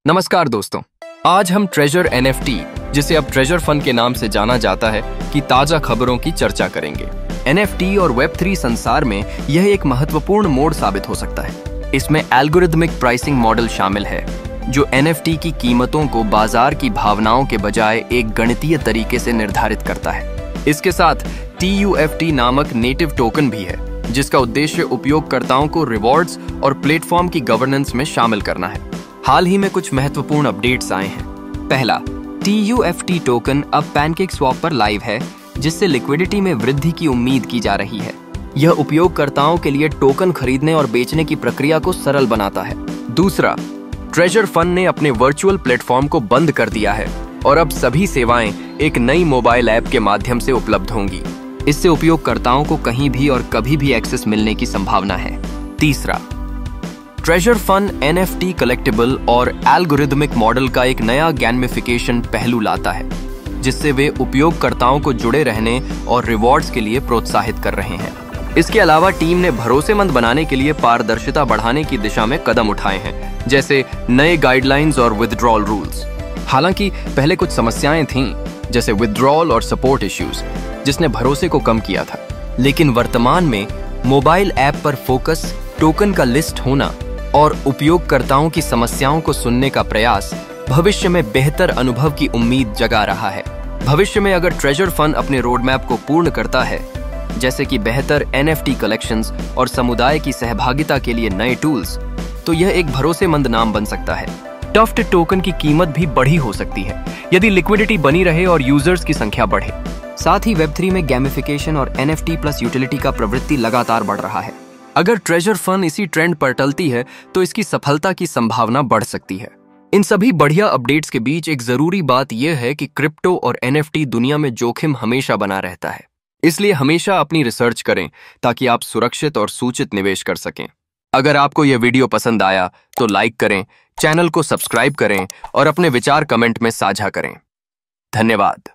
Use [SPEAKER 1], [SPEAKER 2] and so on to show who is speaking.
[SPEAKER 1] नमस्कार दोस्तों, आज हम ट्रेजर NFT, जिसे अब ट्रेजर फंड के नाम से जाना जाता है, की ताजा खबरों की चर्चा करेंगे। NFT और Web3 संसार में यह एक महत्वपूर्ण मोड़ साबित हो सकता है। इसमें एल्गोरिथमिक प्राइसिंग मॉडल शामिल है, जो NFT की कीमतों को बाजार की भावनाओं के बजाय एक गणितीय तरीके से निर्धारित करता है। इसके साथ TUFT नामक नेटिव टोकन भी है, जिसका उद्देश्य उपयोगकर्ताओं को रिवॉर्ड्स और प्लेटफॉर्म की गवर्नेंस में शामिल करना है। हाल ही में कुछ महत्वपूर्ण अपडेट्स आए हैं। पहला, TUFT टोकन अब पैनकेकस्वैप पर लाइव है, जिससे लिक्विडिटी में वृद्धि की उम्मीद की जा रही है। यह उपयोगकर्ताओं के लिए टोकन खरीदने और बेचने की प्रक्रिया को सरल बनाता है। दूसरा, ट्रेजर फंड ने अपने वर्चुअल प्लेटफॉर्म को बंद कर दिया है और अब सभी सेवाएं एक नई मोबाइल ऐप के माध्यम से उपलब्ध होंगी। इससे उपयोगकर्ताओं को कहीं भी और कभी भी एक्सेस मिलने की संभावना है। तीसरा, ट्रेजर फंड NFT कलेक्टिबल और एल्गोरिथमिक मॉडल का एक नया गैमिफिकेशन पहलू लाता है, जिससे वे उपयोगकर्ताओं को जुड़े रहने और रिवॉर्ड्स के लिए प्रोत्साहित कर रहे हैं। इसके अलावा टीम ने भरोसेमंद बनाने के लिए पारदर्शिता बढ़ाने की दिशा में कदम उठाए हैं, जैसे नए गाइडलाइंस और विथड्रॉल रूल्स। हालांकि पहले कुछ समस्याएं थीं, जैसे विथड्रॉल और सपोर्ट इश्यूज, जिसने भरोसे को कम किया था। लेकिन वर्तमान में मोबाइल ऐप पर फोकस, टोकन का लिस्ट होना और उपयोगकर्ताओं की समस्याओं को सुनने का प्रयास भविष्य में बेहतर अनुभव की उम्मीद जगा रहा है। भविष्य में अगर ट्रेजर फंड अपने रोडमैप को पूर्ण करता है, जैसे कि बेहतर NFT कलेक्शंस और समुदाय की सहभागिता के लिए नए टूल्स, तो यह एक भरोसेमंद नाम बन सकता है। टफ्ट टोकन की कीमत भी बढ़ी हो सकती है, यदि लिक्विडिटी बनी रहे और यूजर्स की संख्या बढ़े। साथ ही Web3 में गैमिफिकेशन और NFT प्लस यूटिलिटी का प्रवृत्ति लगातार बढ़ रहा है। अगर ट्रेजर फंड इसी ट्रेंड पर टलती है, तो इसकी सफलता की संभावना बढ़ सकती है। इन सभी बढ़िया अपडेट्स के बीच एक जरूरी बात यह है कि क्रिप्टो और NFT दुनिया में जोखिम हमेशा बना रहता है। इसलिए हमेशा अपनी रिसर्च करें, ताकि आप सुरक्षित और सूचित निवेश कर सकें। अगर आपको यह वीडियो पसंद आया तो लाइक करें, चैनल को सब्सक्राइब करें और अपने विचार कमेंट में साझा करें। धन्यवाद।